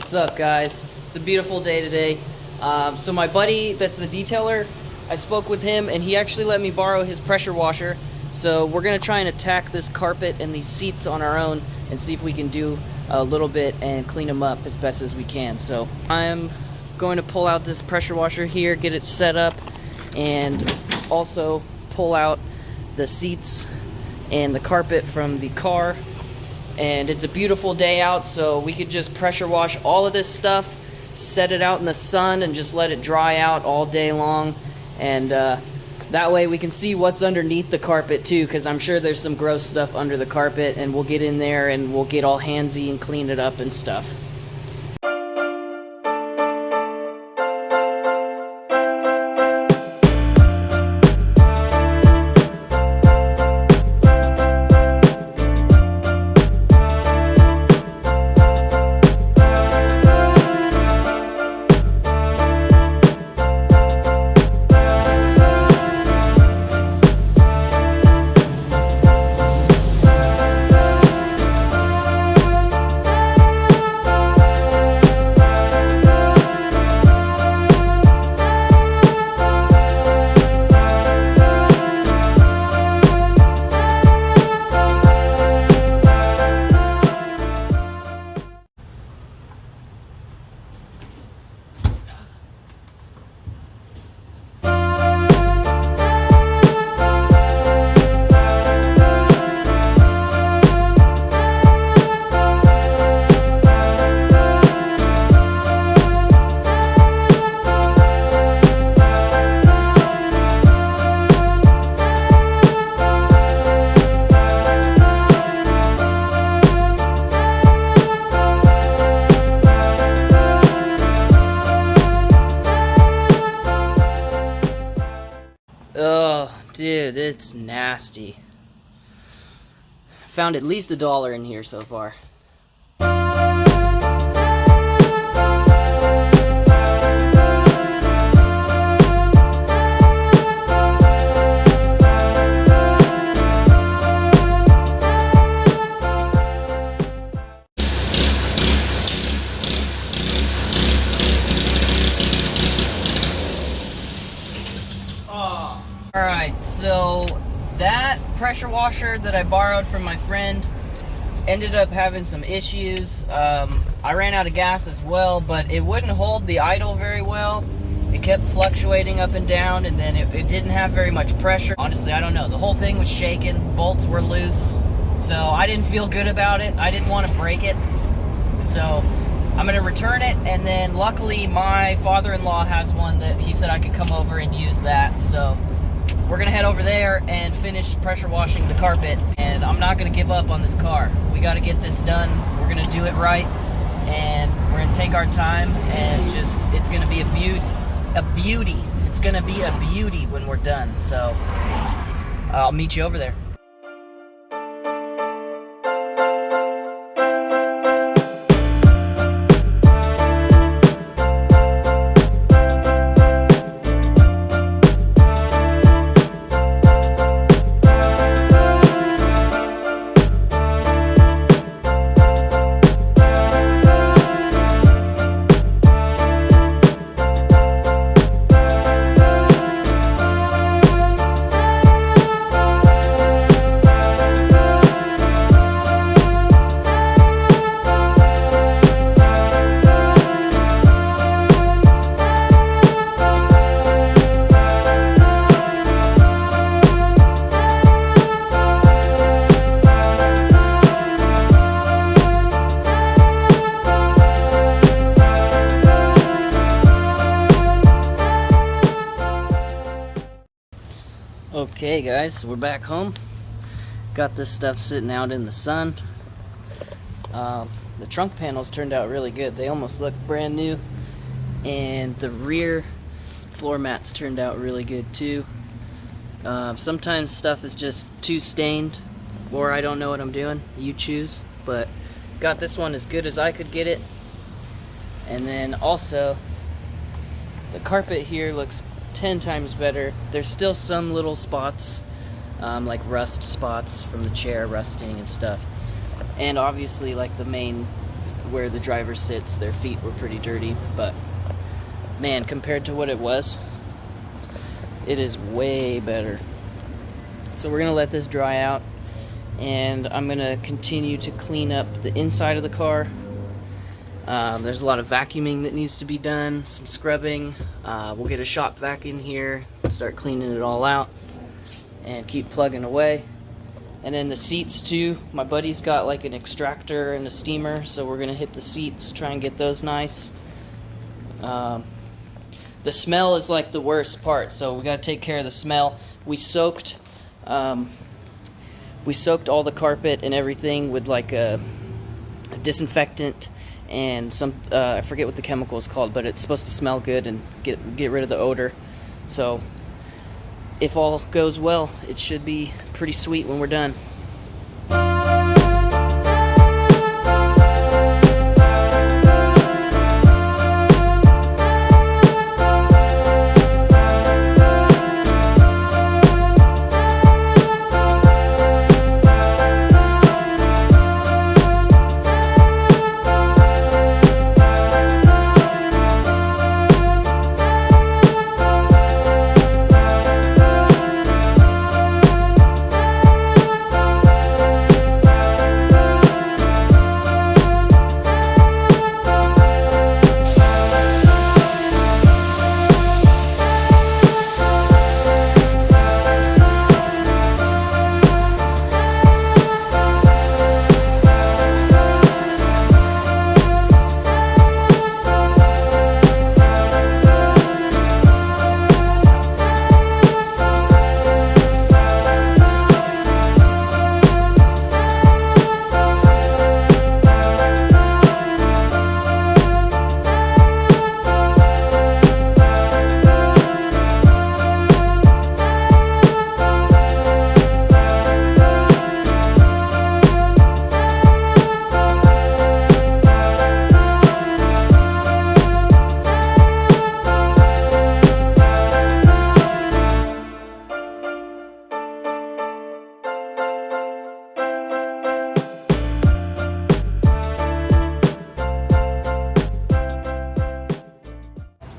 What's up, guys? It's a beautiful day today. So my buddy that's the detailer, I spoke with him and he actually let me borrow his pressure washer. So we're gonna try and attack this carpet and these seats on our own and see if we can do a little bit and clean them up as best as we can. So I'm going to pull out this pressure washer here, get it set up, and also pull out the seats and the carpet from the car. And it's a beautiful day out, so we could just pressure wash all of this stuff, set it out in the sun, and just let it dry out all day long. And that way we can see what's underneath the carpet too, because I'm sure there's some gross stuff under the carpet, and we'll get in there and we'll get all handsy and clean it up and stuff. Oh, dude, it's nasty. Found at least $1 in here so far. Alright, so that pressure washer that I borrowed from my friend ended up having some issues. I ran out of gas as well, but it wouldn't hold the idle very well. It kept fluctuating up and down, and then it didn't have very much pressure. Honestly, I don't know. The whole thing was shaking, bolts were loose, so I didn't feel good about it. I didn't want to break it, so I'm going to return it, and then luckily my father-in-law has one that he said I could come over and use that, so we're gonna head over there and finish pressure washing the carpet. And I'm not gonna give up on this car. We gotta get this done. We're gonna do it right, and we're gonna take our time, and just, it's gonna be a beauty. It's gonna be a beauty when we're done. So I'll meet you over there. Okay guys, so we're back home. Got this stuff sitting out in the sun. The trunk panels turned out really good. They almost look brand new. And the rear floor mats turned out really good too. Sometimes stuff is just too stained, or I don't know what I'm doing. You choose. But got this one as good as I could get it. And then also, the carpet here looks 10 times better. There's still some little spots, like rust spots from the chair rusting and stuff. And obviously, like, the main where the driver sits, their feet were pretty dirty, but man, compared to what it was, it is way better. So we're gonna let this dry out, and I'm gonna continue to clean up the inside of the car. There's a lot of vacuuming that needs to be done, some scrubbing. We'll get a shop vac in here, start cleaning it all out, and keep plugging away. And then the seats too, my buddy's got like an extractor and a steamer, so we're gonna hit the seats, try and get those nice. The smell is like the worst part, so we gotta take care of the smell. We soaked all the carpet and everything with like a disinfectant and some I forget what the chemical is called, but it's supposed to smell good and get rid of the odor. So if all goes well, it should be pretty sweet when we're done.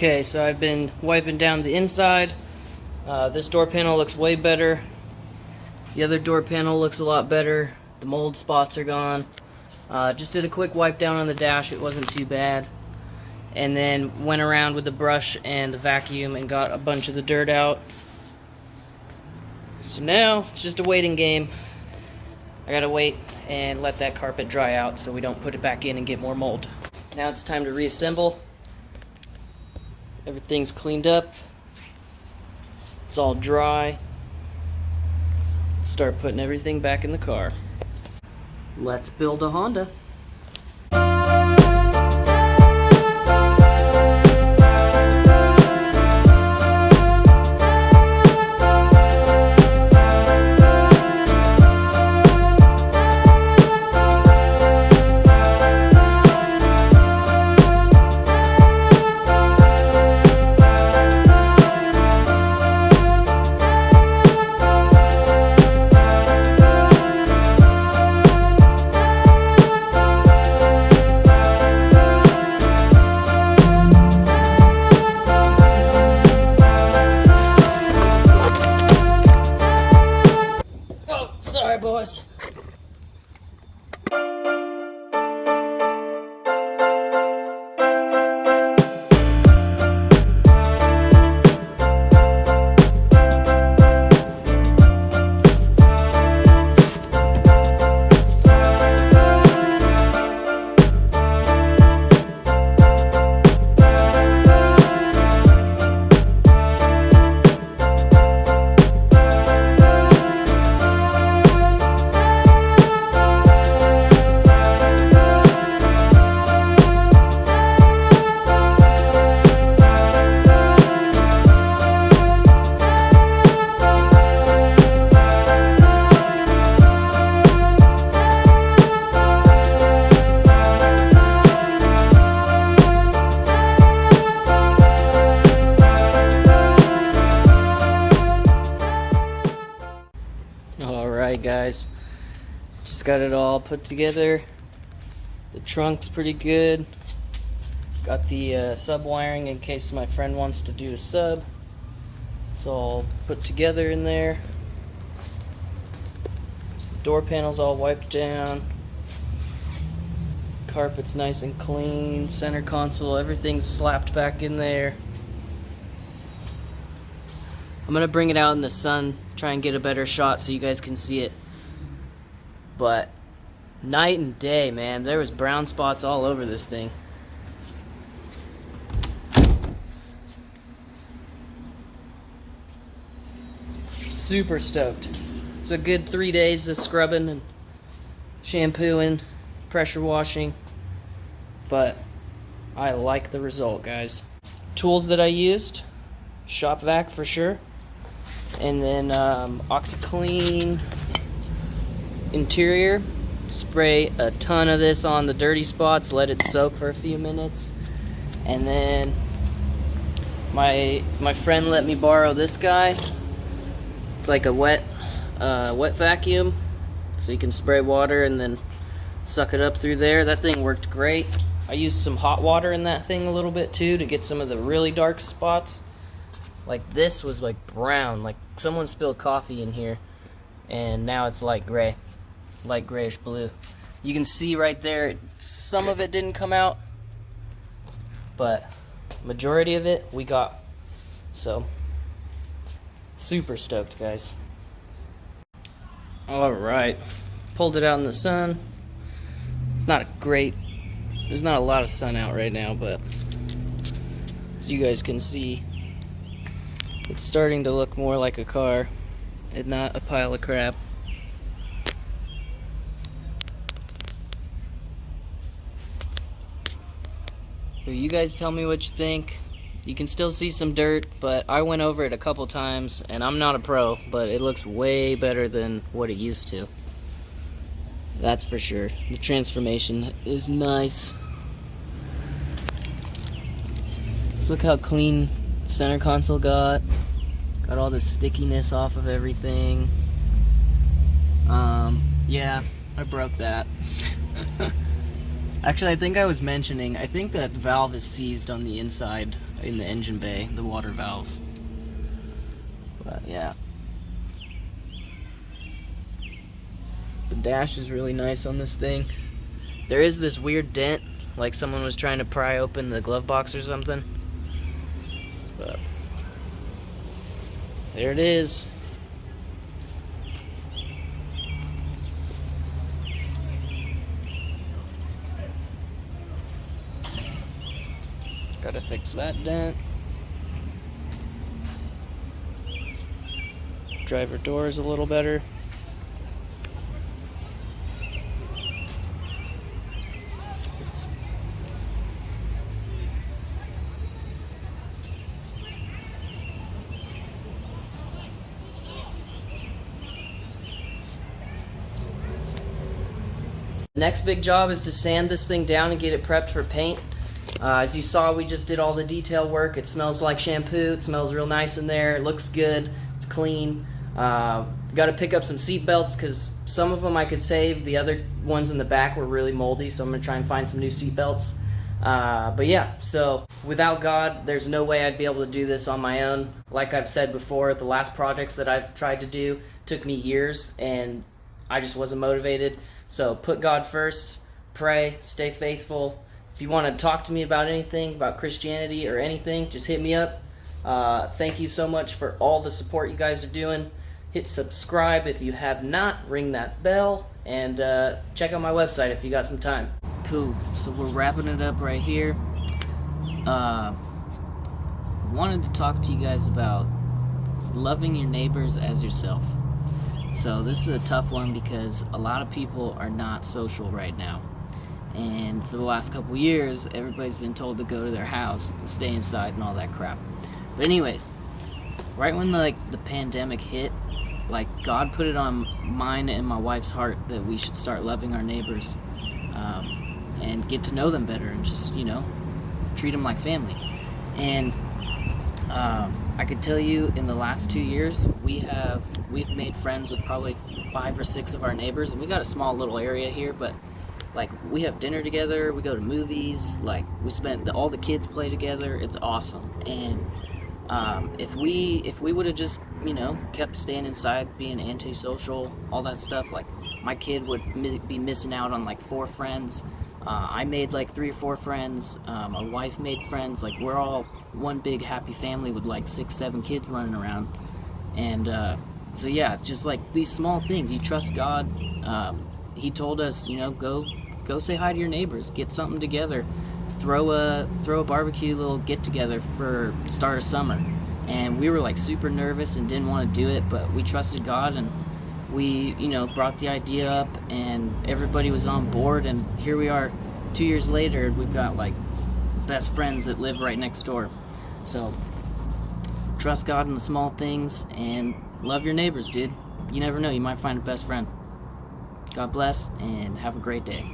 Okay, so I've been wiping down the inside. This door panel looks way better. The other door panel looks a lot better. The mold spots are gone. Just did a quick wipe down on the dash. It wasn't too bad. And then went around with the brush and the vacuum and got a bunch of the dirt out. So now it's just a waiting game. I gotta wait and let that carpet dry out so we don't put it back in and get more mold. Now it's time to reassemble. Everything's cleaned up. It's all dry. Let's start putting everything back in the car. Let's build a Honda. Sorry, boys. Alright guys, just got it all put together. The trunk's pretty good. Got the sub wiring in case my friend wants to do a sub. It's all put together in there. So the door panel's all wiped down. Carpet's nice and clean. Center console, everything's slapped back in there. I'm gonna bring it out in the sun, try and get a better shot so you guys can see it. But night and day, man, there was brown spots all over this thing. Super stoked. It's a good 3 days of scrubbing and shampooing, pressure washing, but I like the result, guys. Tools that I used: shop vac for sure, and then OxyClean interior. Spray a ton of this on the dirty spots, let it soak for a few minutes, and then my friend let me borrow this guy. It's like a wet vacuum, so you can spray water and then suck it up through there. That thing worked great. I used some hot water in that thing a little bit too to get some of the really dark spots. Like this was like brown, like someone spilled coffee in here, and now it's light gray, light grayish blue. You can see right there, some of it didn't come out, but majority of it we got. So super stoked, guys. All right, pulled it out in the sun. It's not a great, there's not a lot of sun out right now, but as you guys can see, it's starting to look more like a car and not a pile of crap. So you guys tell me what you think. You can still see some dirt, but I went over it a couple times, and I'm not a pro, but it looks way better than what it used to. That's for sure. The transformation is nice. Just look how clean the center console got. Got all the stickiness off of everything. Yeah, I broke that. Actually, I think I was mentioning, I think that valve is seized on the inside in the engine bay, the water valve. But yeah. The dash is really nice on this thing. There is this weird dent, like someone was trying to pry open the glove box or something. But there it is. Gotta fix that dent. Driver door is a little better. Next big job is to sand this thing down and get it prepped for paint. As you saw, we just did all the detail work. It smells like shampoo. It smells real nice in there. It looks good. It's clean. Got to pick up some seat belts because some of them I could save. The other ones in the back were really moldy, so I'm going to try and find some new seat belts. But yeah, so without God, there's no way I'd be able to do this on my own. Like I've said before, the last projects that I've tried to do took me years, and I just wasn't motivated. So put God first, pray, stay faithful. If you want to talk to me about anything, about Christianity or anything, just hit me up. Thank you so much for all the support you guys are doing. Hit subscribe if you have not, ring that bell, and check out my website if you got some time. Cool, so we're wrapping it up right here. Wanted to talk to you guys about loving your neighbors as yourself. So this is a tough one because a lot of people are not social right now. And for the last couple years, everybody's been told to go to their house, stay inside, and all that crap. But anyways, right when the pandemic hit, like God put it on mine and my wife's heart that we should start loving our neighbors and get to know them better and just, you know, treat them like family. And I could tell you in the last 2 years, we've made friends with probably 5 or 6 of our neighbors, and we got a small little area here, but Like, we have dinner together, we go to movies, like, all the kids play together. It's awesome. And if we would have just, kept staying inside, being antisocial, all that stuff, like, my kid would be missing out on like 4 friends. I made like 3 or 4 friends. My wife made friends. Like, we're all one big happy family with like 6, 7 kids running around. And so yeah, just like these small things. You trust God. He told us, go say hi to your neighbors, get something together, throw a barbecue little get together for start of summer. And we were like super nervous and didn't want to do it, but we trusted God, and we brought the idea up, and everybody was on board, and here we are 2 years later. We've got like best friends that live right next door. So trust God in the small things and love your neighbors, dude. You never know, you might find a best friend. God bless, and have a great day.